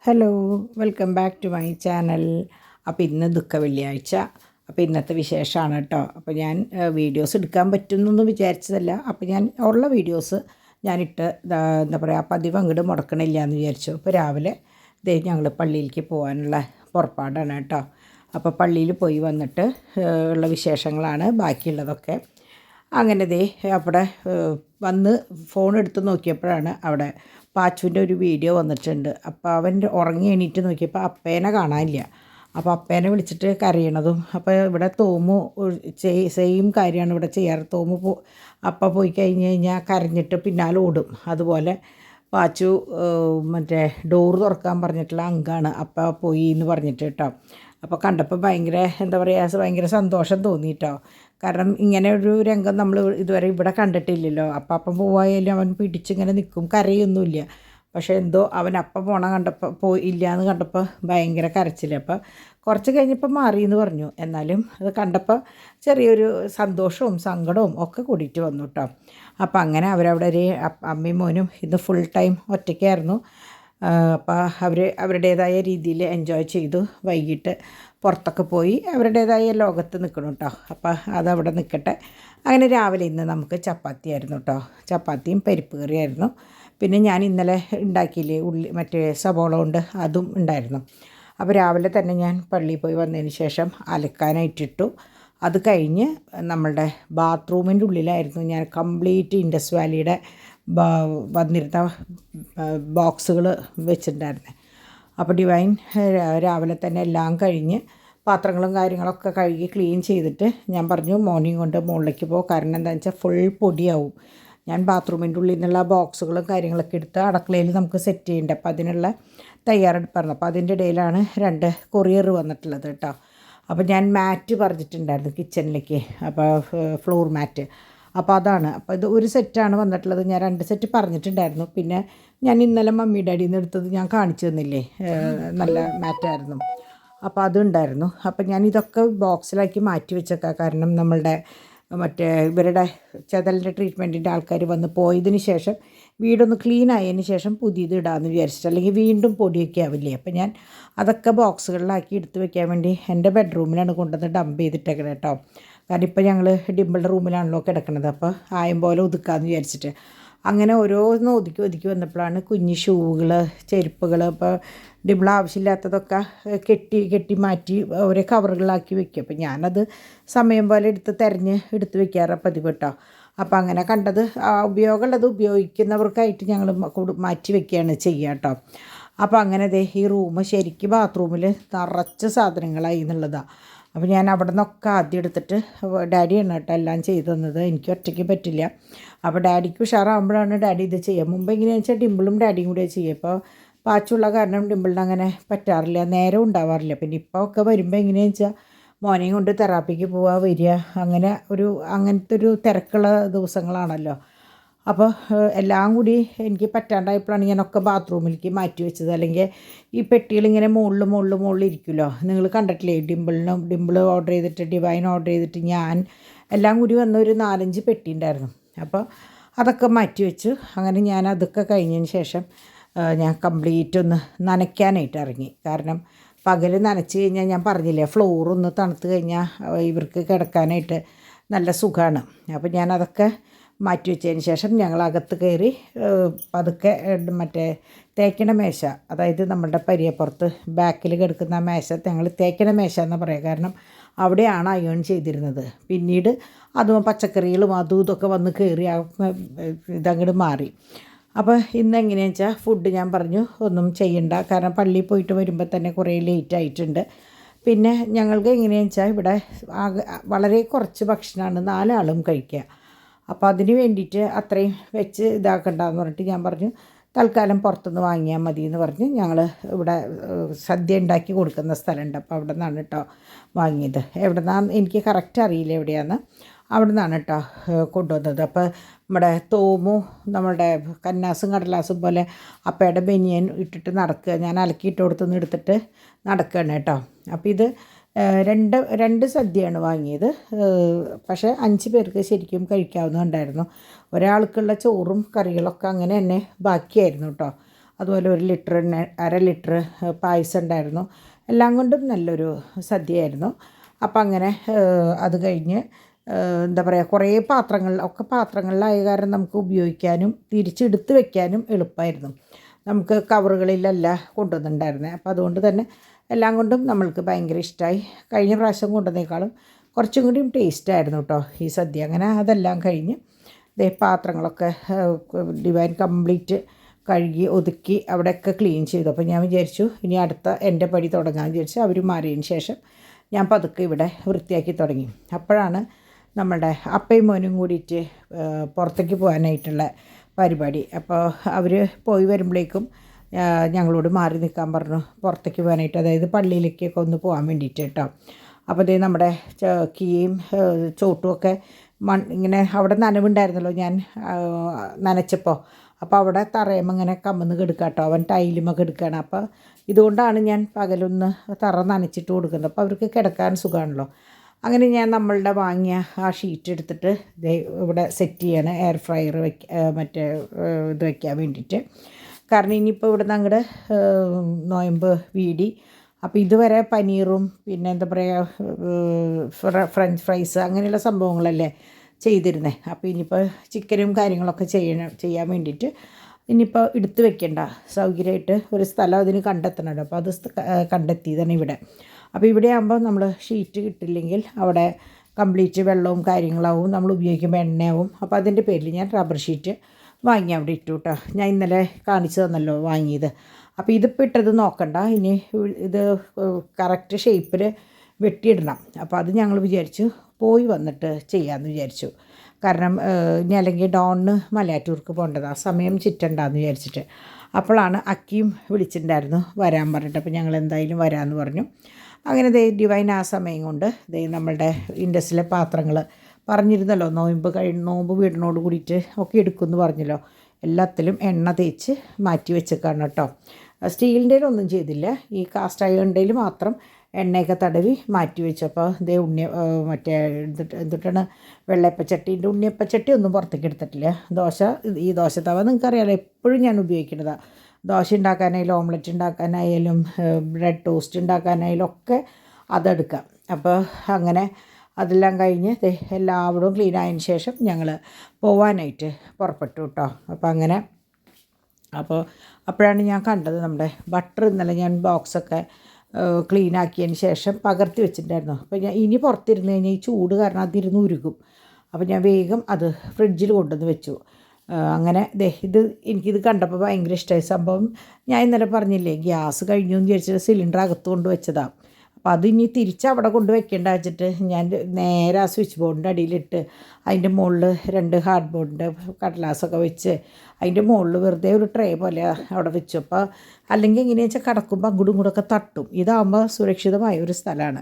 Hello, welcome back to my channel. അപ്പോൾ ഇന്ന് വെള്ളിയാഴ്ച. അപ്പോൾ ഇന്നത്തെ വിശേഷമാണ് കേട്ടോ. അപ്പോൾ ഞാൻ വീഡിയോസ് എടുക്കാൻ പറ്റുന്നൊന്നും വിചാരിച്ചതല്ല. അപ്പോൾ ഞാൻ ഉള്ള വീഡിയോസ് ഞാനിട്ട് എന്താ പറയുക, പതിവ് അങ്ങോട്ട് മുടക്കണില്ല എന്ന് വിചാരിച്ചു. അപ്പോൾ രാവിലെ ഞങ്ങൾ പള്ളിയിലേക്ക് പോകാനുള്ള പുറപ്പാടാണ് കേട്ടോ. അപ്പോൾ പള്ളിയിൽ പോയി വന്നിട്ട് ഉള്ള വിശേഷങ്ങളാണ് ബാക്കിയുള്ളതൊക്കെ. അങ്ങനെ അവിടെ വന്ന് ഫോൺ എടുത്ത് നോക്കിയപ്പോഴാണ് അവിടെ പാച്ചുവിൻ്റെ ഒരു വീഡിയോ വന്നിട്ടുണ്ട്. അപ്പോൾ അവൻ ഉറങ്ങി എണീറ്റ് നോക്കിയപ്പോൾ അപ്പേനെ കാണാനില്ല. അപ്പോൾ അപ്പേനെ വിളിച്ചിട്ട് കരയണതും, അപ്പോൾ ഇവിടെ തോമു സെയിം കാര്യമാണ് ഇവിടെ ചെയ്യാറ്. തോമു അപ്പ പോയി കഴിഞ്ഞ് കഴിഞ്ഞാൽ കരഞ്ഞിട്ട് പിന്നാലെ ഓടും. അതുപോലെ പാച്ചു മറ്റേ ഡോറ് തുറക്കാൻ പറഞ്ഞിട്ടുള്ള അങ്കാണ് അപ്പ പോയി എന്ന് പറഞ്ഞിട്ട് കേട്ടോ. അപ്പോൾ കണ്ടപ്പോൾ ഭയങ്കര എന്താ പറയുക, ഭയങ്കര സന്തോഷം തോന്നി കേട്ടോ. കാരണം ഇങ്ങനെ ഒരു രംഗം നമ്മൾ ഇതുവരെ ഇവിടെ കണ്ടിട്ടില്ലല്ലോ. അപ്പം പോവായാലും അവൻ പിടിച്ചിങ്ങനെ നിൽക്കും, കരയൊന്നുമില്ല. പക്ഷേ എന്തോ അവൻ അപ്പം കണ്ടപ്പോൾ ഇല്ല എന്ന് കണ്ടപ്പോൾ ഭയങ്കര കരച്ചിൽ. അപ്പോൾ കുറച്ച് കഴിഞ്ഞപ്പോൾ മാറിയെന്ന് പറഞ്ഞു. എന്നാലും അത് കണ്ടപ്പോൾ ചെറിയൊരു സന്തോഷവും സങ്കടവും ഒക്കെ കൂടിയിട്ട് വന്നു കേട്ടോ. അപ്പോൾ അങ്ങനെ അവരവിടെ ഒരു അമ്മയും മോനും ഇന്ന് ഫുൾ ടൈം ഒറ്റയ്ക്കായിരുന്നു. അപ്പോൾ അവരുടേതായ രീതിയിൽ എൻജോയ് ചെയ്തു. വൈകിട്ട് പുറത്തൊക്കെ പോയി അവരുടേതായ ലോകത്ത് നിൽക്കണം കേട്ടോ. അപ്പോൾ അതവിടെ നിൽക്കട്ടെ. അങ്ങനെ രാവിലെ ഇന്ന് നമുക്ക് ചപ്പാത്തി ആയിരുന്നു കേട്ടോ. ചപ്പാത്തിയും പരിപ്പ് കറിയായിരുന്നു. പിന്നെ ഞാൻ ഇന്നലെ ഉണ്ടാക്കിയില്ലേ മറ്റേ സവോള കൊണ്ട്, അതും ഉണ്ടായിരുന്നു. അപ്പോൾ രാവിലെ തന്നെ ഞാൻ പള്ളിയിൽ പോയി വന്നതിന് ശേഷം അലക്കാനായിട്ടിട്ടു. അത് കഴിഞ്ഞ് നമ്മളുടെ ബാത്റൂമിൻ്റെ ഉള്ളിലായിരുന്നു ഞാൻ കംപ്ലീറ്റ് ഇൻഡസ് വാലിയുടെ വന്നിരുന്ന ബോക്സുകൾ വെച്ചിട്ടുണ്ടായിരുന്നത്. അപ്പോൾ ഡിവൈൻ രാവിലെ തന്നെ എല്ലാം കഴിഞ്ഞ് പാത്രങ്ങളും കാര്യങ്ങളൊക്കെ കഴുകി ക്ലീൻ ചെയ്തിട്ട് ഞാൻ പറഞ്ഞു മോർണിംഗ് കൊണ്ട് മുകളിലേക്ക് പോകും. കാരണം എന്താണെന്ന് വെച്ചാൽ ഫുൾ പൊടിയാവും. ഞാൻ ബാത്റൂമിൻ്റെ ഉള്ളിൽ നിന്നുള്ള ബോക്സുകളും കാര്യങ്ങളൊക്കെ എടുത്ത് അടുക്കളയിൽ നമുക്ക് സെറ്റ് ചെയ്യേണ്ടത്. അപ്പോൾ അതിനുള്ള തയ്യാറെടുപ്പായിരുന്നു. അപ്പോൾ അതിൻ്റെ ഇടയിലാണ് 2 കൊറിയർ വന്നിട്ടുള്ളത് കേട്ടോ. അപ്പോൾ ഞാൻ മാറ്റ് പറഞ്ഞിട്ടുണ്ടായിരുന്നു കിച്ചണിലേക്ക്, അപ്പോൾ ഫ്ലോർ മാറ്റ്. അപ്പോൾ അതാണ്. അപ്പോൾ ഇത് ഒരു സെറ്റാണ് വന്നിട്ടുള്ളത്. ഞാൻ 2 സെറ്റ് പറഞ്ഞിട്ടുണ്ടായിരുന്നു. പിന്നെ ഞാൻ ഇന്നലെ മമ്മി ഡാഡിയിൽ നിന്ന് എടുത്തത് ഞാൻ കാണിച്ചു തന്നില്ലേ, നല്ല മാറ്റായിരുന്നു. അപ്പോൾ അതുണ്ടായിരുന്നു. അപ്പോൾ ഞാൻ ഇതൊക്കെ ബോക്സിലാക്കി മാറ്റി വെച്ചേക്കാം. കാരണം നമ്മളുടെ മറ്റേ ഇവരുടെ ചെതലിൻ്റെ ട്രീറ്റ്മെൻറ്റിൻ്റെ ആൾക്കാർ വന്ന് പോയതിന് ശേഷം വീടൊന്ന് ക്ലീൻ ആയതിന് ശേഷം പുതിയത് ഇടാമെന്ന് വിചാരിച്ചിട്ട്, അല്ലെങ്കിൽ വീണ്ടും പൊടിയൊക്കെ ആവില്ലേ. അപ്പോൾ ഞാൻ അതൊക്കെ ബോക്സുകളിലാക്കി എടുത്ത് വെക്കാൻ വേണ്ടി എൻ്റെ ബെഡ്റൂമിലാണ് കൊണ്ടുവന്ന് ഡംപ് ചെയ്തിട്ടേക്കണേ കേട്ടോ. കാരണം ഇപ്പോൾ ഞങ്ങൾ ഡിമ്പിളുടെ റൂമിലാണല്ലോ കിടക്കുന്നത്. അപ്പോൾ ആയം പോലെ ഒതുക്കാമെന്ന് വിചാരിച്ചിട്ട് അങ്ങനെ ഓരോന്ന് ഒതുക്കി വന്നപ്പോഴാണ് കുഞ്ഞ് ഷൂകൾ, ചെരുപ്പുകൾ, ഇപ്പോൾ ഡിമ്പിൾ ആവശ്യമില്ലാത്തതൊക്കെ കെട്ടി മാറ്റി ഓരോ കവറുകളാക്കി വെക്കും. അപ്പോൾ ഞാനത് സമയം പോലെ എടുത്ത് വെക്കാറ് പതിവ് കേട്ടോ. അപ്പോൾ അങ്ങനെ കണ്ടത് ഉപയോഗമുള്ളത് ഉപയോഗിക്കുന്നവർക്കായിട്ട് ഞങ്ങൾ മാറ്റി വെക്കുകയാണ് ചെയ്യുക കേട്ടോ. അപ്പോൾ അങ്ങനെ ഈ റൂം ശരിക്കും ബാത്റൂമിൽ നിറച്ച് സാധനങ്ങളായി എന്നുള്ളതാണ്. അപ്പോൾ ഞാൻ അവിടെ നിന്നൊക്കെ ആദ്യം എടുത്തിട്ട് ഡാഡിയാണ് കേട്ടോ എല്ലാം ചെയ്തു തന്നത്. എനിക്ക് ഒറ്റയ്ക്ക് പറ്റില്ല. അപ്പോൾ ഡാഡിക്ക് ഉഷാറാകുമ്പോഴാണ് ഡാഡി ഇത് ചെയ്യുക. മുമ്പ് എങ്ങനെയാണെന്ന് വെച്ചാൽ ഡിമ്പിളും ഡാഡിയും കൂടെ ചെയ്യുക. ഇപ്പോൾ പാച്ചുള്ള കാരണം ഡിമ്പിളിന് അങ്ങനെ പറ്റാറില്ല, നേരം ഉണ്ടാവാറില്ല. പിന്നെ ഇപ്പോൾ ഒക്കെ വരുമ്പോൾ എങ്ങനെയാണെന്ന് വെച്ചാൽ മോനെയും കൊണ്ട് തെറാപ്പിക്ക് പോവുക, വരിക, അങ്ങനത്തെ ഒരു തിരക്കുള്ള ദിവസങ്ങളാണല്ലോ. അപ്പോൾ എല്ലാം കൂടി എനിക്ക് പറ്റാണ്ടായപ്പോഴാണ് ഞാനൊക്കെ ബാത്റൂമിലേക്ക് മാറ്റി വെച്ചത്. അല്ലെങ്കിൽ ഈ പെട്ടികളിങ്ങനെ മുകളിൽ ഇരിക്കുമല്ലോ, നിങ്ങൾ കണ്ടിട്ടില്ലേ. ഡിമ്പിൾ ഓർഡർ ചെയ്തിട്ട്, ഡിവൈൻ ഓർഡർ ചെയ്തിട്ട്, ഞാൻ എല്ലാം കൂടി വന്ന ഒരു 4-5 പെട്ടി ഉണ്ടായിരുന്നു. അപ്പോൾ അതൊക്കെ മാറ്റി വെച്ചു. അങ്ങനെ ഞാൻ അതൊക്കെ കഴിഞ്ഞതിന് ശേഷം ഞാൻ കംപ്ലീറ്റ് ഒന്ന് നനയ്ക്കാനായിട്ട് ഇറങ്ങി. കാരണം പകൽ നനച്ച് കഴിഞ്ഞാൽ ഞാൻ പറഞ്ഞില്ലേ, ഫ്ലോറൊന്ന് തണുത്ത് കഴിഞ്ഞാൽ ഇവർക്ക് കിടക്കാനായിട്ട് നല്ല സുഖമാണ്. അപ്പോൾ ഞാനതൊക്കെ മാറ്റി വെച്ചതിന് ശേഷം ഞങ്ങൾ അകത്ത് കയറി പതുക്കെ മറ്റേ തേക്കണ മേശ, അതായത് നമ്മുടെ പരിയപ്പുറത്ത് ബാക്കിൽ കിടക്കുന്ന മേശ ഞങ്ങൾ തേക്കണ മേശ എന്ന് പറയുക. കാരണം അവിടെയാണ് അയേൺ ചെയ്തിരുന്നത്. പിന്നീട് അതും പച്ചക്കറികളും അതും ഇതൊക്കെ വന്ന് കയറി ഇതങ്ങോട്ട് മാറി. അപ്പോൾ ഇന്ന് എങ്ങനെയാണെന്ന് വെച്ചാൽ ഫുഡ് ഞാൻ പറഞ്ഞു ഒന്നും ചെയ്യണ്ട, കാരണം പള്ളിയിൽ പോയിട്ട് വരുമ്പോൾ തന്നെ കുറേ ലേറ്റ് ആയിട്ടുണ്ട്. പിന്നെ ഞങ്ങൾക്ക് എങ്ങനെയാണെന്ന് വെച്ചാൽ ഇവിടെ വളരെ കുറച്ച് ഭക്ഷണമാണ് 4 ആളും കഴിക്കുക. അപ്പോൾ അതിന് വേണ്ടിയിട്ട് അത്രയും വെച്ച് ഇതാക്കണ്ടെന്ന് പറഞ്ഞിട്ട് ഞാൻ പറഞ്ഞു തൽക്കാലം പുറത്തുനിന്ന് വാങ്ങിയാൽ മതി എന്ന് പറഞ്ഞ് ഞങ്ങൾ ഇവിടെ സദ്യ ഉണ്ടാക്കി കൊടുക്കുന്ന സ്ഥലമുണ്ട്. അപ്പോൾ അവിടെ നിന്നാണ് കേട്ടോ വാങ്ങിയത്. എവിടെ നിന്നാണ് എനിക്ക് കറക്റ്റ് അറിയില്ല എവിടെയാണെന്ന്. അവിടെ നിന്നാണ് കേട്ടോ കൊണ്ടുവന്നത്. അപ്പോൾ നമ്മുടെ തോമു നമ്മുടെ കന്നാസും കടലാസും പോലെ അപ്പയുടെ ബനിയൻ ഇട്ടിട്ട് നടക്കുക. ഞാൻ അലക്കിയിട്ട് കൊടുത്തുനിന്ന് എടുത്തിട്ട് നടക്കുകയാണ് കേട്ടോ. അപ്പോൾ ഇത് രണ്ട് സദ്യയാണ് വാങ്ങിയത്. പക്ഷേ 5 പേർക്ക് ശരിക്കും കഴിക്കാവുന്നതുണ്ടായിരുന്നു. ഒരാൾക്കുള്ള ചോറും കറികളൊക്കെ അങ്ങനെ തന്നെ ബാക്കിയായിരുന്നു കേട്ടോ. അതുപോലെ 1 ലിറ്റർ അര ലിറ്റർ പായസം ഉണ്ടായിരുന്നു. എല്ലാം കൊണ്ടും നല്ലൊരു സദ്യയായിരുന്നു. അപ്പം അങ്ങനെ അത് കഴിഞ്ഞ് എന്താ പറയുക, കുറേ പാത്രങ്ങളിലായ കാരണം നമുക്ക് ഉപയോഗിക്കാനും തിരിച്ചെടുത്ത് വെക്കാനും എളുപ്പമായിരുന്നു. നമുക്ക് കവറുകളിലല്ല കൊണ്ടുവന്നിട്ടുണ്ടായിരുന്നത്. അപ്പോൾ അതുകൊണ്ട് തന്നെ എല്ലാം കൊണ്ടും നമ്മൾക്ക് ഭയങ്കര ഇഷ്ടമായി. കഴിഞ്ഞ പ്രാവശ്യം കൊണ്ടുവന്നേക്കാളും കുറച്ചും കൂടിയും ടേസ്റ്റായിരുന്നു കേട്ടോ ഈ സദ്യ. അങ്ങനെ അതെല്ലാം കഴിഞ്ഞ് പാത്രങ്ങളൊക്കെ ഡിവൈൻ കംപ്ലീറ്റ് കഴുകി ഒതുക്കി അവിടെയൊക്കെ ക്ലീൻ ചെയ്തു. അപ്പോൾ ഞാൻ വിചാരിച്ചു ഇനി അടുത്ത എൻ്റെ പടി തുടങ്ങാമെന്ന് വിചാരിച്ചു. അവർ മാറിയതിന് ശേഷം ഞാൻ പതുക്കെ ഇവിടെ വൃത്തിയാക്കി തുടങ്ങി. അപ്പോഴാണ് നമ്മുടെ അപ്പയും മോനും കൂടിയിട്ട് പുറത്തേക്ക് പോകാനായിട്ടുള്ള പരിപാടി. അപ്പോൾ അവർ പോയി വരുമ്പോഴേക്കും ഞങ്ങളോട് മാറി നിൽക്കാൻ പറഞ്ഞു, പുറത്തേക്ക് പോകാനായിട്ട്, അതായത് പള്ളിയിലേക്കൊക്കെ ഒന്ന് പോകാൻ വേണ്ടിയിട്ട് കേട്ടോ. അപ്പോൾ അതേ നമ്മുടെ കീയും ചോട്ടുമൊക്കെ ഇങ്ങനെ അവിടെ നനവുണ്ടായിരുന്നല്ലോ ഞാൻ നനച്ചപ്പോൾ. അപ്പോൾ അവിടെ തറയുമ്പോൾ ഇങ്ങനെ കമ്മന്ന് കിടക്കുക കേട്ടോ. അവൻ ടൈലുമൊക്കെ എടുക്കുകയാണ്. അപ്പോൾ ഇതുകൊണ്ടാണ് ഞാൻ പകലൊന്ന് തറ നനച്ചിട്ട് കൊടുക്കുന്നത്. അപ്പോൾ അവർക്ക് കിടക്കാൻ സുഖമാണല്ലോ. അങ്ങനെ ഞാൻ നമ്മളുടെ വാങ്ങിയ ആ ഷീറ്റ് എടുത്തിട്ട് ഇവിടെ സെറ്റ് ചെയ്യാണ്, എയർ ഫ്രയർ മറ്റേ ഇത് വയ്ക്കാൻ വേണ്ടിയിട്ട്. കാരണം ഇനിയിപ്പോൾ ഇവിടെ നിന്ന് അങ്ങോട്ട് നോയമ്പ് വീടി. അപ്പോൾ ഇതുവരെ പനീറും പിന്നെ എന്താ പറയുക ഫ്രഞ്ച് ഫ്രൈസ് അങ്ങനെയുള്ള സംഭവങ്ങളല്ലേ ചെയ്തിരുന്നത്. അപ്പോൾ ഇനിയിപ്പോൾ ചിക്കനും കാര്യങ്ങളൊക്കെ ചെയ്യാൻ വേണ്ടിയിട്ട് ഇനിയിപ്പോൾ എടുത്ത് വെക്കേണ്ട സൗകര്യമായിട്ട് ഒരു സ്ഥലം അതിന് കണ്ടെത്തണമല്ലോ. അപ്പോൾ അത് കണ്ടെത്തിയതാണ് ഇവിടെ. അപ്പോൾ ഇവിടെ ആകുമ്പോൾ നമ്മൾ ഷീറ്റ് കിട്ടില്ലെങ്കിൽ അവിടെ കംപ്ലീറ്റ് വെള്ളവും കാര്യങ്ങളാവും, നമ്മൾ ഉപയോഗിക്കുമ്പോൾ എണ്ണയാവും. അപ്പോൾ അതിൻ്റെ പേരിൽ ഞാൻ റബ്ബർ ഷീറ്റ് വാങ്ങി അവിടെ ഇട്ടു കേട്ടോ. ഞാൻ ഇന്നലെ കാണിച്ചു തന്നല്ലോ വാങ്ങിയത്. അപ്പോൾ ഇതിപ്പോൾ ഇട്ടത് നോക്കണ്ട, ഇനി ഇത് കറക്റ്റ് ഷേപ്പിൽ വെട്ടിയിടണം. അപ്പോൾ അത് ഞങ്ങൾ വിചാരിച്ചു പോയി വന്നിട്ട് ചെയ്യാമെന്ന് വിചാരിച്ചു. കാരണം ഇനി അല്ലെങ്കിൽ ഡോണിന് മലയാറ്റൂർക്ക് പോകേണ്ടത്, ആ സമയം ചിറ്റണ്ടെന്ന് വിചാരിച്ചിട്ട്. അപ്പോഴാണ് അക്കിയും വിളിച്ചിട്ടുണ്ടായിരുന്നു വരാൻ പറഞ്ഞിട്ട്. അപ്പോൾ ഞങ്ങൾ എന്തായാലും വരാമെന്ന് പറഞ്ഞു. അങ്ങനെ ഡിവൈൻ ആ സമയം കൊണ്ട് നമ്മളുടെ ഇൻഡസ്ട്രിയിലെ പാത്രങ്ങൾ പറഞ്ഞിരുന്നല്ലോ, നോമ്പ് വീടിനോട് കൂടിയിട്ട് ഒക്കെ എടുക്കുമെന്ന് പറഞ്ഞല്ലോ, എല്ലാത്തിലും എണ്ണ തേച്ച് മാറ്റി വെച്ചേക്കാണ് കേട്ടോ. സ്റ്റീലിൻ്റെ ഒന്നും ചെയ്തില്ല, ഈ കാസ്റ്റ് അയണിൻ്റെ മാത്രം എണ്ണയൊക്കെ തടവി മാറ്റി വെച്ചപ്പോൾ മറ്റേ എന്തിട്ടാണ് വെള്ളയപ്പച്ചട്ടീൻ്റെ ഉണ്ണിയപ്പച്ചട്ടി ഒന്നും പുറത്തേക്ക് എടുത്തിട്ടില്ല. ഈ ദോശ തവ നിങ്ങൾക്കറിയാമല്ലോ, എപ്പോഴും ഞാൻ ഉപയോഗിക്കുന്നതാണ്. ദോശ ഉണ്ടാക്കാനായാലും ഓംലെറ്റ് ഉണ്ടാക്കാനായാലും ബ്രെഡ് ടോസ്റ്റ് ഉണ്ടാക്കാനായാലും ഒക്കെ അതെടുക്കാം. അപ്പോൾ അങ്ങനെ അതെല്ലാം കഴിഞ്ഞ് എല്ലാവരും ക്ലീൻ ആയതിന് ശേഷം ഞങ്ങൾ പോവാനായിട്ട് പുറപ്പെട്ടു കേട്ടോ. അപ്പോഴാണ് ഞാൻ കണ്ടത് നമ്മുടെ ബട്ടർ ഇന്നലെ ഞാൻ ബോക്സൊക്കെ ക്ലീൻ ആക്കിയതിന് ശേഷം പകർത്തി വെച്ചിട്ടുണ്ടായിരുന്നു. അപ്പോൾ ഞാൻ ഇനി പുറത്തിരുന്ന് കഴിഞ്ഞാൽ ഈ ചൂട് കാരണം അതിരുന്ന് ഉരുകും. അപ്പോൾ ഞാൻ വേഗം അത് ഫ്രിഡ്ജിൽ കൊണ്ടുവന്ന് വെച്ചു. അങ്ങനെ ഇത് എനിക്കിത് കണ്ടപ്പോൾ ഭയങ്കര ഇഷ്ടമായി സംഭവം. ഞാൻ ഇന്നലെ പറഞ്ഞില്ലേ ഗ്യാസ് കഴിഞ്ഞു എന്ന് വിചാരിച്ചിട്ട് സിലിണ്ടർ അകത്ത് കൊണ്ട് വെച്ചതാണ്. അപ്പോൾ അതിനി തിരിച്ച് അവിടെ കൊണ്ട് വെക്കേണ്ട വെച്ചിട്ട് ഞാൻ നേരെ ആ സ്വിച്ച് ബോർഡിൻ്റെ അടിയിലിട്ട് അതിൻ്റെ മുകളിൽ 2 ഹാർഡ് ബോർഡിൻ്റെ കടലാസൊക്കെ വെച്ച് അതിൻ്റെ മുകളിൽ വെറുതെ ഒരു ട്രേ പോലെ അവിടെ വെച്ചു. അപ്പോൾ അല്ലെങ്കിൽ എങ്ങനെയാണെന്ന് വെച്ചാൽ കിടക്കുമ്പോൾ അങ്ങോട്ടും ഇങ്ങോട്ടൊക്കെ തട്ടും. ഇതാകുമ്പോൾ സുരക്ഷിതമായ ഒരു സ്ഥലമാണ്.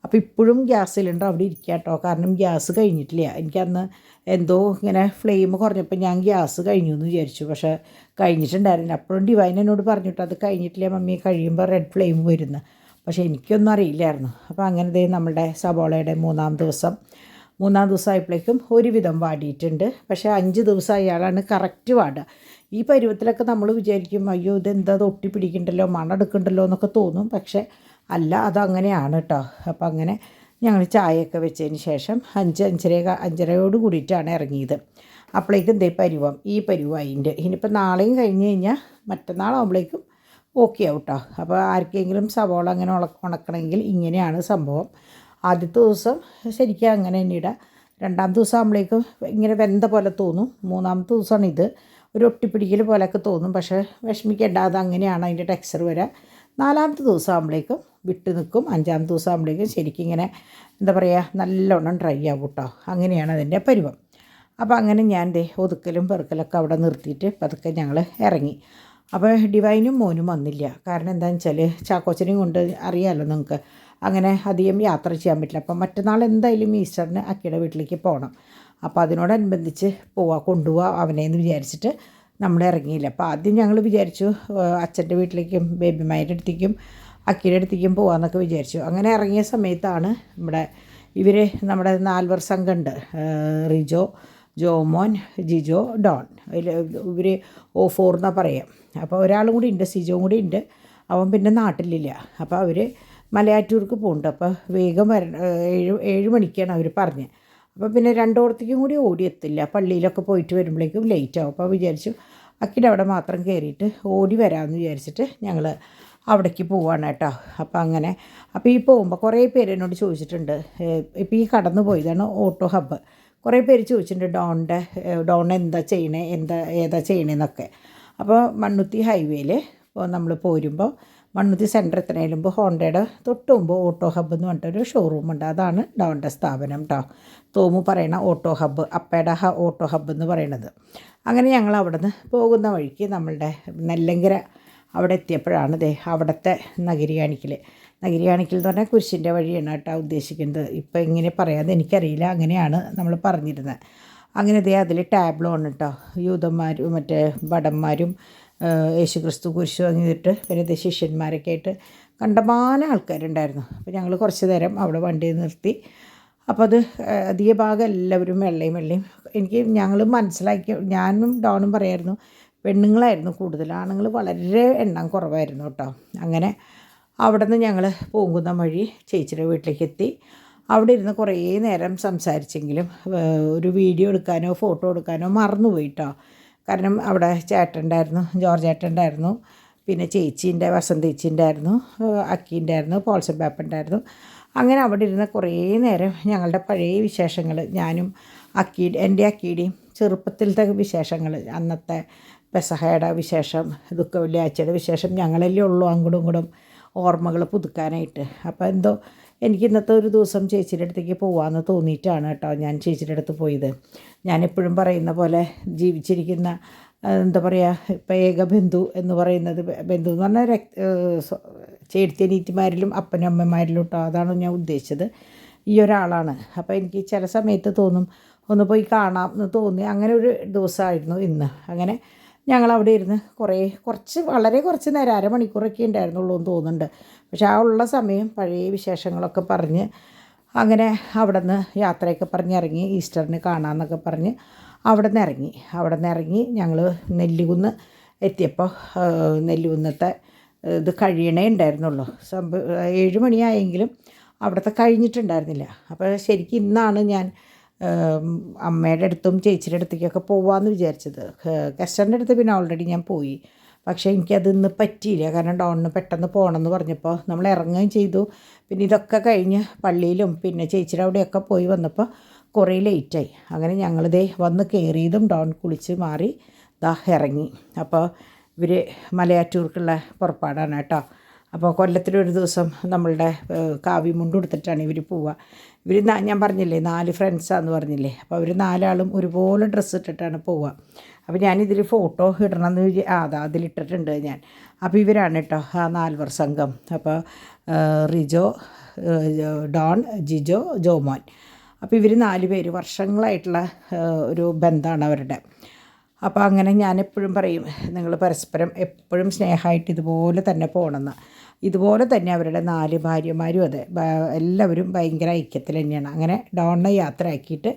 അപ്പോൾ ഇപ്പോഴും ഗ്യാസ് സിലിണ്ടർ അവിടെ ഇരിക്കുക കേട്ടോ. കാരണം ഗ്യാസ് കഴിഞ്ഞിട്ടില്ല. എനിക്കന്ന് എന്തോ ഇങ്ങനെ ഫ്ലെയിം കുറഞ്ഞപ്പോൾ ഞാൻ ഗ്യാസ് കഴിഞ്ഞു എന്ന് വിചാരിച്ചു. പക്ഷേ കഴിഞ്ഞിട്ടുണ്ടായിരുന്നില്ല. അപ്പോഴും ഡിവൈൻ എന്നോട് പറഞ്ഞിട്ട് അത് കഴിഞ്ഞിട്ടില്ല മമ്മി, കഴിയുമ്പോൾ റെഡ് ഫ്ലെയിം വരുന്നു. പക്ഷേ എനിക്കൊന്നും അറിയില്ലായിരുന്നു. അപ്പോൾ അങ്ങനെ നമ്മുടെ സബോളയുടെ മൂന്നാം ദിവസമായപ്പോഴേക്കും ഒരുവിധം വാടിയിട്ടുണ്ട്. പക്ഷേ 5 ദിവസം അയാളാണ് കറക്റ്റ് വാടുക. ഈ പരുവത്തിലൊക്കെ നമ്മൾ വിചാരിക്കും അയ്യോ ഇതെന്താ ഒട്ടി പിടിക്കണ്ടല്ലോ മണെടുക്കണ്ടല്ലോ എന്നൊക്കെ തോന്നും. പക്ഷേ അല്ല, അതങ്ങനെയാണ് കേട്ടോ. അപ്പോൾ അങ്ങനെ ഞങ്ങൾ ചായയൊക്കെ വെച്ചതിന് ശേഷം 5:30 കൂടിയിട്ടാണ് ഇറങ്ങിയത്. അപ്പോഴേക്കും ഈ പരുവായിൻ്റെ ഇനിയിപ്പോൾ നാളെയും കഴിഞ്ഞ് കഴിഞ്ഞാൽ മറ്റന്നാളാകുമ്പോഴേക്കും ഓക്കെ ആവും കേട്ടോ. അപ്പോൾ ആർക്കെങ്കിലും സവോള അങ്ങനെ ഉണക്കണമെങ്കിൽ ഇങ്ങനെയാണ് സംഭവം. ആദ്യത്തെ ദിവസം ശരിക്കും അങ്ങനെ തന്നെ ഇടുക. രണ്ടാമത്തെ ദിവസം ആകുമ്പോഴേക്കും ഇങ്ങനെ വെന്ത പോലെ തോന്നും. മൂന്നാമത്തെ ദിവസമാണ് ഇത് ഒരു ഒട്ടിപ്പിടിക്കൽ പോലെയൊക്കെ തോന്നും. പക്ഷേ വിഷമിക്കേണ്ട, അത് അങ്ങനെയാണ് അതിൻ്റെ ടെക്സ്ചർ വരിക. 4ാമത്തെ ദിവസം ആകുമ്പോഴേക്കും വിട്ട് നിൽക്കും. 5ാമത്തെ ദിവസം ആകുമ്പോഴേക്കും ശരിക്കും ഇങ്ങനെ എന്താ പറയുക നല്ലോണം ഡ്രൈ ആവും കേട്ടോ. അങ്ങനെയാണ് അതിൻ്റെ പരുവം. അപ്പോൾ അങ്ങനെ ഞാൻ ഒതുക്കലും പെറുക്കലൊക്കെ അവിടെ നിർത്തിയിട്ട് പതുക്കെ ഞങ്ങൾ ഇറങ്ങി. അപ്പോൾ ഡിവൈനും മോനും വന്നില്ല. കാരണം എന്താണെന്ന് വെച്ചാൽ ചാക്കോച്ചനെയും കൊണ്ട് അറിയാമല്ലോ നിങ്ങൾക്ക്, അങ്ങനെ അധികം യാത്ര ചെയ്യാൻ പറ്റില്ല. അപ്പം മറ്റന്നാൾ എന്തായാലും ഈസ്റ്ററിന് അക്കിയുടെ വീട്ടിലേക്ക് പോകണം. അപ്പോൾ അതിനോടനുബന്ധിച്ച് കൊണ്ടുപോവാം അവനെന്ന് വിചാരിച്ചിട്ട് നമ്മൾ ഇറങ്ങിയില്ല. അപ്പോൾ ആദ്യം ഞങ്ങൾ വിചാരിച്ചു അച്ഛൻ്റെ വീട്ടിലേക്കും ബേബിമാരുടെ അടുത്തേക്കും അക്കിയുടെ അടുത്തേക്കും പോകാമെന്നൊക്കെ വിചാരിച്ചു. അങ്ങനെ ഇറങ്ങിയ സമയത്താണ് നമ്മുടെ 4 സംഘമുണ്ട്, റിജോ, ജോമോൻ, ജിജോ, ഡോൺ. ഇവർ O4 എന്നാണ് പറയുക. അപ്പോൾ ഒരാളും കൂടി ഉണ്ട്, സിജോയും കൂടി ഉണ്ട്. അവൻ പിന്നെ നാട്ടിലില്ല. അപ്പോൾ അവർ മലയാറ്റൂർക്ക് പോകുന്നുണ്ട്. അപ്പോൾ വേഗം 7 മണിക്കാണ് അവർ പറഞ്ഞത്. അപ്പോൾ പിന്നെ രണ്ടോടത്തേക്കും കൂടി ഓടിയെത്തില്ല, പള്ളിയിലൊക്കെ പോയിട്ട് വരുമ്പോഴേക്കും ലേറ്റ് ആവും. അപ്പോൾ വിചാരിച്ചു അക്കിൻ്റെ അവിടെ മാത്രം കയറിയിട്ട് ഓടി വരാമെന്ന് വിചാരിച്ചിട്ട് ഞങ്ങൾ അവിടേക്ക് പോവാണ് കേട്ടോ. അപ്പോൾ ഈ പോകുമ്പോൾ കുറേ പേര് എന്നോട് ചോദിച്ചിട്ടുണ്ട്, ഇപ്പോൾ ഈ കടന്നു പോയതാണ് ഓട്ടോ ഹബ്ബ്. കുറേ പേര് ചോദിച്ചിട്ടുണ്ട് ഡോൺ എന്താ ചെയ്യണേ, ഏതാ ചെയ്യണേന്നൊക്കെ. അപ്പോൾ മണ്ണുത്തി ഹൈവേയിൽ നമ്മൾ പോരുമ്പോൾ മണ്ണുത്തി സെൻറ്റർ എത്തുന്നതിന് മുമ്പ് ഹോണ്ടയുടെ തൊട്ട് മുമ്പ് ഓട്ടോ ഹബ്ബ് എന്ന് പറഞ്ഞിട്ടൊരു ഷോറൂമുണ്ട്. അതാണ് ഡോണിൻ്റെ സ്ഥാപനം കേട്ടോ. തോമു പറയണ ഓട്ടോ ഹബ്ബ്, അപ്പയുടെ ഓട്ടോ ഹബ്ബ് എന്ന് പറയണത്. അങ്ങനെ ഞങ്ങൾ അവിടെ നിന്ന് പോകുന്ന വഴിക്ക് നമ്മളുടെ നെല്ലങ്കര അവിടെ എത്തിയപ്പോഴാണ് അവിടുത്തെ നഗരി കാണിക്കൽ എന്ന് പറഞ്ഞാൽ കുരിശിൻ്റെ വഴിയാണ് കേട്ടോ ഉദ്ദേശിക്കുന്നത്. ഇപ്പോൾ എങ്ങനെ പറയാതെ എനിക്കറിയില്ല, അങ്ങനെയാണ് നമ്മൾ പറഞ്ഞിരുന്നത്. അങ്ങനെ അതിൽ ടാബ്ലോ ആണ് കേട്ടോ. യൂതന്മാരും മറ്റേ ഭടന്മാരും യേശുക്രിസ്തു കുരിശു വാങ്ങിയിട്ട് പിന്നെ ശിഷ്യന്മാരൊക്കെ ആയിട്ട് കണ്ടമാനം ആൾക്കാരുണ്ടായിരുന്നു. അപ്പോൾ ഞങ്ങൾ കുറച്ച് നേരം അവിടെ വണ്ടി നിർത്തി. അപ്പോൾ അത് അധിക ഭാഗം എല്ലാവരും വെള്ളയും ഞങ്ങൾ മനസ്സിലാക്കി, ഞാനും ഡോണും പറയായിരുന്നു പെണ്ണുങ്ങളായിരുന്നു കൂടുതൽ, ആണുങ്ങൾ വളരെ എണ്ണം കുറവായിരുന്നു കേട്ടോ. അങ്ങനെ അവിടെ നിന്ന് ഞങ്ങൾ പോകുന്ന വഴി ചേച്ചിയുടെ വീട്ടിലേക്ക് എത്തി. അവിടെ ഇരുന്ന് കുറേ നേരം സംസാരിച്ചെങ്കിലും ഒരു വീഡിയോ എടുക്കാനോ ഫോട്ടോ എടുക്കാനോ മറന്നുപോയി കേട്ടോ. കാരണം അവിടെ ചേട്ടനുണ്ടായിരുന്നു, ജോർജ് ചേട്ടനുണ്ടായിരുന്നു, പിന്നെ ചേച്ചീൻ്റെ വസന്തേച്ചിൻ്റെ ആയിരുന്നു, അക്കീൻ്റെ ആയിരുന്നു, പോൾസൺ പാപ്പൻ്റെ. അങ്ങനെ അവിടെ ഇരുന്ന് കുറേ നേരം ഞങ്ങളുടെ പഴയ വിശേഷങ്ങൾ, ഞാനും എൻ്റെ അക്കീടെയും ചെറുപ്പത്തിലത്തെ വിശേഷങ്ങൾ, അന്നത്തെ പെസഹയുടെ വിശേഷം, ദുഃഖ വെള്ളിയാഴ്ചയുടെ വിശേഷം, ഞങ്ങളല്ലേ ഉള്ളൂ അങ്ങോട്ടും ഇങ്ങോട്ടും ഓർമ്മകൾ പുതുക്കാനായിട്ട്. അപ്പോൾ എന്തോ എനിക്ക് ഇന്നത്തെ ഒരു ദിവസം ചേച്ചിയുടെ അടുത്തേക്ക് പോകാമെന്ന് തോന്നിയിട്ടാണ് കേട്ടോ ഞാൻ ചേച്ചിയുടെ അടുത്ത് പോയത്. ഞാനെപ്പോഴും പറയുന്ന പോലെ ജീവിച്ചിരിക്കുന്ന എന്താ പറയുക, ഇപ്പോൾ ഏക ബന്ധു എന്ന് പറയുന്നത്, ബന്ധു എന്ന് പറഞ്ഞാൽ ചേട്ടത്തിയനീറ്റിമാരിലും അപ്പനും അമ്മമാരിലും കേട്ടോ, അതാണ് ഞാൻ ഉദ്ദേശിച്ചത്, ഈ ഒരാളാണ്. അപ്പോൾ എനിക്ക് ചില സമയത്ത് തോന്നും ഒന്ന് പോയി കാണാം എന്ന് തോന്നി. അങ്ങനെ ഒരു ദിവസമായിരുന്നു ഇന്ന്. അങ്ങനെ ഞങ്ങളവിടെ ഇരുന്ന് വളരെ കുറച്ച് നേരം, അരമണിക്കൂറൊക്കെ ഉണ്ടായിരുന്നുള്ളൂ എന്ന് തോന്നുന്നുണ്ട്. പക്ഷേ ആ ഉള്ള സമയം പഴയ വിശേഷങ്ങളൊക്കെ പറഞ്ഞ് അങ്ങനെ അവിടെ നിന്ന് യാത്രയൊക്കെ പറഞ്ഞിറങ്ങി, ഈസ്റ്ററിന് കാണാമെന്നൊക്കെ പറഞ്ഞ് അവിടെ നിന്ന് ഇറങ്ങി ഞങ്ങൾ നെല്ലികുന്ന് എത്തിയപ്പോൾ നെല്ലികുന്നത്തെ ഇത് കഴിയണേ ഉണ്ടായിരുന്നുള്ളൂ. 7 മണിയായെങ്കിലും അവിടുത്തെ കഴിഞ്ഞിട്ടുണ്ടായിരുന്നില്ല. അപ്പോൾ ശരിക്കും ഇന്നാണ് ഞാൻ അമ്മയുടെ അടുത്തും ചേച്ചിയുടെ അടുത്തേക്കൊക്കെ പോകാമെന്ന് വിചാരിച്ചത്. കസ്റ്ററിൻ്റെ അടുത്ത് പിന്നെ ഓൾറെഡി ഞാൻ പോയി. പക്ഷേ എനിക്കത് ഇന്ന് പറ്റിയില്ല. കാരണം ഡോണിന് പെട്ടെന്ന് പോകണമെന്ന് പറഞ്ഞപ്പോൾ നമ്മൾ ഇറങ്ങുകയും ചെയ്തു. പിന്നെ ഇതൊക്കെ കഴിഞ്ഞ് പള്ളിയിലും പിന്നെ ചേച്ചിയുടെ അവിടെയൊക്കെ പോയി വന്നപ്പോൾ കുറേ ലേറ്റായി. അങ്ങനെ ഞങ്ങളിതേ വന്ന് കയറിയതും ഡോൺ കുളിച്ച് മാറി ഇറങ്ങി. അപ്പോൾ ഇവർ മലയാറ്റൂർക്കുള്ള പുറപ്പാടാണ് കേട്ടോ. അപ്പോൾ കൊല്ലത്തിലൊരു ദിവസം നമ്മളുടെ കാവ്യമുണ്ട് കൊടുത്തിട്ടാണ് ഇവർ പോവുക. ഞാൻ പറഞ്ഞില്ലേ 4 ഫ്രണ്ട്സാന്ന് പറഞ്ഞില്ലേ. അപ്പോൾ അവർ 4 ആളും ഒരുപോലെ ഡ്രസ്സ് ഇട്ടിട്ടാണ് പോവുക. അപ്പോൾ ഞാനിതിൽ ഫോട്ടോ ഇടണമെന്ന് അതിലിട്ടിട്ടുണ്ട് ഞാൻ. അപ്പോൾ ഇവരാണ് കേട്ടോ ആ 4 സംഘം. അപ്പോൾ റിജോ, ഡോൺ, ജിജോ, ജോമോൻ. അപ്പോൾ ഇവർ 4 പേര് വർഷങ്ങളായിട്ടുള്ള ഒരു ബന്ധമാണ് അവരുടെ. അപ്പോൾ അങ്ങനെ ഞാനെപ്പോഴും പറയും, നിങ്ങൾ പരസ്പരം എപ്പോഴും സ്നേഹമായിട്ട് ഇതുപോലെ തന്നെ പോകണമെന്ന്. ഇതുപോലെ തന്നെ അവരുടെ 4 ഭാര്യമാരും അതെ, എല്ലാവരും ഭയങ്കര ഐക്യത്തിൽ തന്നെയാണ്. അങ്ങനെ ഡോണിനെ യാത്രയാക്കിയിട്ട്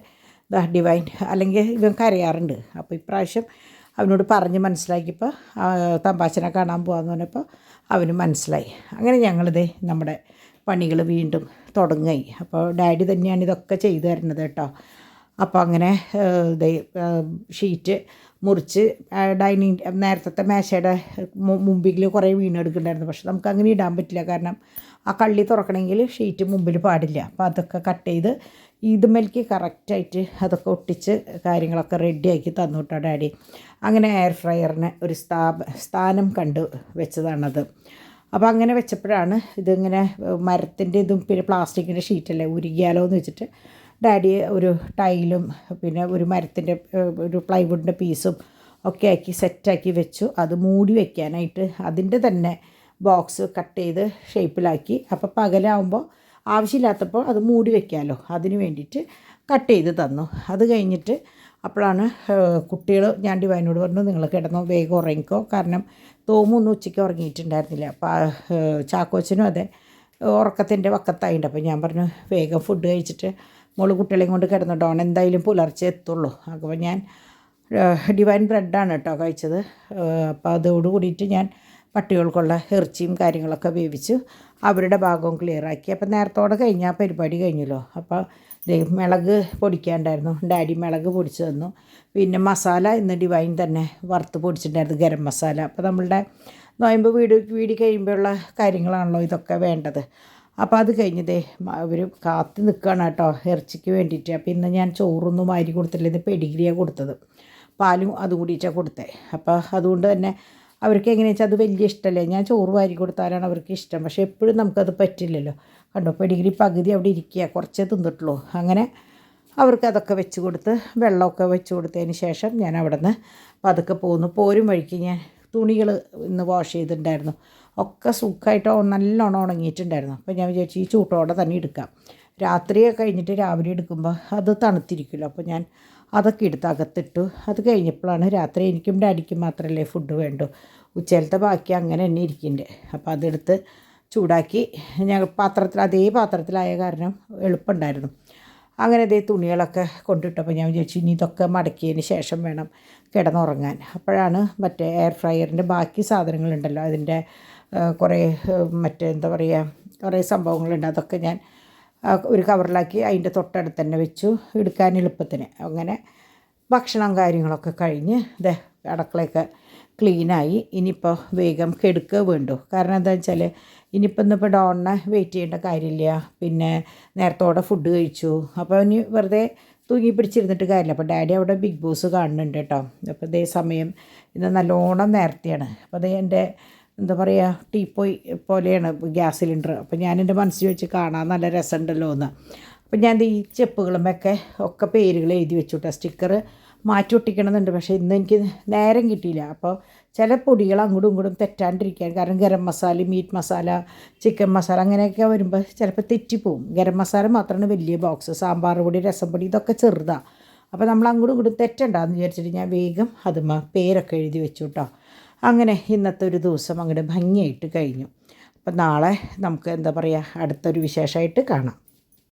ഡിവൈൻ അല്ലെങ്കിൽ ഇവൻ കരയാറുണ്ട്. അപ്പോൾ ഇപ്രാവശ്യം അവനോട് പറഞ്ഞ് മനസ്സിലാക്കിയപ്പോൾ തമ്പാച്ചനെ കാണാൻ പോകാമെന്ന് പറഞ്ഞപ്പോൾ അവന് മനസ്സിലായി. അങ്ങനെ ഞങ്ങളിതേ നമ്മുടെ പണികൾ വീണ്ടും തുടങ്ങി. അപ്പോൾ ഡാഡി തന്നെയാണ് ഇതൊക്കെ ചെയ്തു തരുന്നത് കേട്ടോ. അപ്പോൾ അങ്ങനെ ഷീറ്റ് മുറിച്ച് നേരത്തെ മേശയുടെ മുമ്പിൽ കുറേ വീണെടുക്കുന്നുണ്ടായിരുന്നു. പക്ഷെ നമുക്ക് അങ്ങനെ ഇടാൻ പറ്റില്ല, കാരണം ആ കള്ളി തുറക്കണമെങ്കിൽ ഷീറ്റ് മുമ്പിൽ പാടില്ല. അപ്പോൾ അതൊക്കെ കട്ട് ചെയ്ത് ഇതുമേലേക്ക് കറക്റ്റായിട്ട് അതൊക്കെ ഒട്ടിച്ച് കാര്യങ്ങളൊക്കെ റെഡിയാക്കി തന്നു കേട്ടോ ഡാഡി. അങ്ങനെ എയർ ഫ്രയറിന് ഒരു സ്ഥാനം കണ്ടു വെച്ചതാണത്. അപ്പോൾ അങ്ങനെ വെച്ചപ്പോഴാണ് ഇതിങ്ങനെ മരത്തിൻ്റെ ഇതും പിന്നെ പ്ലാസ്റ്റിക്കിൻ്റെ ഷീറ്റല്ലേ ഉരുകിയാലോ എന്ന് വെച്ചിട്ട് ഡാഡി ഒരു ടൈലും പിന്നെ ഒരു മരത്തിൻ്റെ ഒരു പ്ലൈവുഡിൻ്റെ പീസും ഒക്കെ ആക്കി സെറ്റാക്കി വെച്ചു. അത് മൂടി വയ്ക്കാനായിട്ട് അതിൻ്റെ തന്നെ ബോക്സ് കട്ട് ചെയ്ത് ഷേപ്പിലാക്കി. അപ്പോൾ പകലാവുമ്പോൾ ആവശ്യമില്ലാത്തപ്പോൾ അത് മൂടി വയ്ക്കാമല്ലോ, അതിന് വേണ്ടിയിട്ട് കട്ട് ചെയ്ത് തന്നു. അത് കഴിഞ്ഞിട്ട് അപ്പോഴാണ് കുട്ടികൾ, ഞാൻ ഡിവൈനോട് പറഞ്ഞു നിങ്ങൾ കിടന്നോ, വേഗം ഉറങ്ങിക്കോ, കാരണം തോമൊന്നും ഉച്ചയ്ക്ക് ഉറങ്ങിയിട്ടുണ്ടായിരുന്നില്ല. അപ്പോൾ ചാക്കോച്ചനും അതെ ഉറക്കത്തിൻ്റെ വക്കത്തായിട്ടുണ്ട്. അപ്പോൾ ഞാൻ പറഞ്ഞു വേഗം ഫുഡ് കഴിച്ചിട്ട് മോള് കുട്ടികളെയും കൊണ്ട് കിടന്നു. ഡോൺ എന്തായാലും പുലർച്ചെ എത്തുള്ളൂ. അപ്പോൾ ഞാൻ ഡിവൈൻ ബ്രെഡാണ് കേട്ടോ കഴിച്ചത്. അപ്പോൾ അതോട് കൂടിയിട്ട് ഞാൻ പട്ടികൾക്കുള്ള ഇറച്ചിയും കാര്യങ്ങളൊക്കെ വേവിച്ച് അവരുടെ ഭാഗവും ക്ലിയറാക്കി. അപ്പോൾ നേരത്തോടെ കഴിഞ്ഞാൽ പരിപാടി കഴിഞ്ഞല്ലോ. അപ്പോൾ മിളക് പൊടിക്കാണ്ടായിരുന്നു, ഡാഡി മിളക് പൊടിച്ച് തന്നു. പിന്നെ മസാല ഇന്ന് ഡിവൈൻ തന്നെ വറുത്ത് പൊടിച്ചിട്ടുണ്ടായിരുന്നു, ഗരം മസാല. അപ്പോൾ നമ്മളുടെ നോയമ്പ് വീടി കഴിയുമ്പോഴുള്ള കാര്യങ്ങളാണല്ലോ ഇതൊക്കെ വേണ്ടത്. അപ്പോൾ അത് കഴിഞ്ഞതേ അവർ കാത്ത് നിൽക്കുകയാണ് കേട്ടോ ഇറച്ചിക്ക് വേണ്ടിയിട്ട്. അപ്പോൾ ഇന്ന് ഞാൻ ചോറൊന്നും വാരി കൊടുത്തില്ല, ഇത് പെഡിഗ്രിയാണ് കൊടുത്തത്, പാലും അതും കൂടിയിട്ടാണ് കൊടുത്തത്. അപ്പോൾ അതുകൊണ്ട് തന്നെ അവർക്ക് എങ്ങനെയാ വെച്ചാൽ അത് വലിയ ഇഷ്ടമല്ലേ, ഞാൻ ചോറ് വാരി കൊടുത്താലാണ് അവർക്ക് ഇഷ്ടം. പക്ഷേ എപ്പോഴും നമുക്കത് പറ്റില്ലല്ലോ. കണ്ടോ പെഡിഗ്രി പകുതി അവിടെ ഇരിക്കുക, കുറച്ചേ തിന്നിട്ടുള്ളൂ. അങ്ങനെ അവർക്ക് അതൊക്കെ വെച്ച് കൊടുത്ത് വെള്ളമൊക്കെ വെച്ച് കൊടുത്തതിന് ശേഷം ഞാൻ അവിടെ നിന്ന് പതുക്കെ പോന്നു. പോരും വഴിക്ക് ഞാൻ തുണികൾ ഇന്ന് വാഷ് ചെയ്തിട്ടുണ്ടായിരുന്നു, ഒക്കെ സുഖമായിട്ട് നല്ലോണം ഉണങ്ങിയിട്ടുണ്ടായിരുന്നു. അപ്പോൾ ഞാൻ വിചാരിച്ചു ഈ ചൂട്ടോടെ തന്നെ എടുക്കാം. രാത്രി കഴിഞ്ഞിട്ട് രാവിലെ എടുക്കുമ്പോൾ അത് തണുത്തിരിക്കുമല്ലോ. അപ്പോൾ ഞാൻ അതൊക്കെ എടുത്ത് അകത്തിട്ടു. അത് കഴിഞ്ഞപ്പോഴാണ് രാത്രി എനിക്കും ഡാഡിക്കും മാത്രമല്ലേ ഫുഡ് വേണ്ടു, ഉച്ചയിലത്തെ ബാക്കി അങ്ങനെ തന്നെ ഇരിക്കുന്നുണ്ട്. അപ്പോൾ അതെടുത്ത് ചൂടാക്കി ഞാൻ അതേ പാത്രത്തിലായ കാരണം എളുപ്പമുണ്ടായിരുന്നു. അങ്ങനെ അതേ തുണികളൊക്കെ കൊണ്ടിട്ടപ്പോൾ ഞാൻ വിചാരിച്ചു ഇനി ഇതൊക്കെ മടക്കിയതിന് ശേഷം വേണം കിടന്നുറങ്ങാൻ. അപ്പോഴാണ് മറ്റേ എയർ ഫ്രയറിൻ്റെ ബാക്കി സാധനങ്ങളുണ്ടല്ലോ, അതിൻ്റെ കുറേ എന്താ പറയുക, കുറേ സംഭവങ്ങളുണ്ട്. അതൊക്കെ ഞാൻ ഒരു കവറിലാക്കി അതിൻ്റെ തൊട്ടടുത്ത് തന്നെ വെച്ചു, എടുക്കാൻ എളുപ്പത്തിന്. അങ്ങനെ ഭക്ഷണം കാര്യങ്ങളൊക്കെ കഴിഞ്ഞ് അടുക്കളയൊക്കെ ക്ലീനായി. ഇനിയിപ്പോൾ വേഗം കെടുക്കുക വേണ്ടു. കാരണം എന്താ വെച്ചാൽ ഇന്നിപ്പോൾ ഡോണിനെ വെയിറ്റ് ചെയ്യേണ്ട കാര്യമില്ല. പിന്നെ നേരത്തോടെ ഫുഡ് കഴിച്ചു. അപ്പോൾ ഇനി വെറുതെ തൂങ്ങി പിടിച്ചിരുന്നിട്ട് കാര്യമില്ല. അപ്പോൾ ഡാഡി അവിടെ ബിഗ് ബോസ് കാണുന്നുണ്ട് കേട്ടോ. അപ്പോൾ ഇതേ സമയം ഇന്ന് നല്ലോണം നേരത്തെയാണ്. അപ്പോൾ അത് എൻ്റെ എന്താ പറയുക ടീപ്പോയി പോലെയാണ് ഗ്യാസ് സിലിണ്ടർ. അപ്പോൾ ഞാൻ എൻ്റെ മനസ്സിൽ വെച്ച് കാണാൻ നല്ല രസമുണ്ടല്ലോ എന്ന്. അപ്പോൾ ഞാൻ ഈ ചെപ്പുകളുമൊക്കെ ഒക്കെ പേരുകൾ എഴുതി വെച്ചു കേട്ടോ. സ്റ്റിക്കർ മാറ്റി ഒട്ടിക്കണമെന്നുണ്ട്, പക്ഷേ ഇന്ന് എനിക്ക് നേരം കിട്ടിയില്ല. അപ്പോൾ ചില പൊടികൾ അങ്ങോട്ടും ഇങ്ങോട്ടും തെറ്റാണ്ടിരിക്കാൻ, കാരണം ഗരം മസാല, മീറ്റ് മസാല, ചിക്കൻ മസാല അങ്ങനെയൊക്കെ വരുമ്പോൾ ചിലപ്പോൾ തെറ്റിപ്പോവും. ഗരം മസാല മാത്രമാണ് വലിയ ബോക്സ്, സാമ്പാർ പൊടി, രസം പൊടി ഇതൊക്കെ ചെറുതാണ്. അപ്പോൾ നമ്മൾ അങ്ങോട്ടും ഇങ്ങോട്ടും തെറ്റുണ്ടാകുമെന്ന് വിചാരിച്ചിട്ട് ഞാൻ വേഗം അതുമ്മ പേരൊക്കെ എഴുതി വെച്ചു കേട്ടോ. അങ്ങനെ ഇന്നത്തെ ഒരു ദിവസം അങ്ങോട്ട് ഭംഗിയായിട്ട് കഴിഞ്ഞു. അപ്പോൾ നാളെ നമുക്ക് എന്താ പറയുക അടുത്തൊരു വിശേഷമായിട്ട് കാണാം.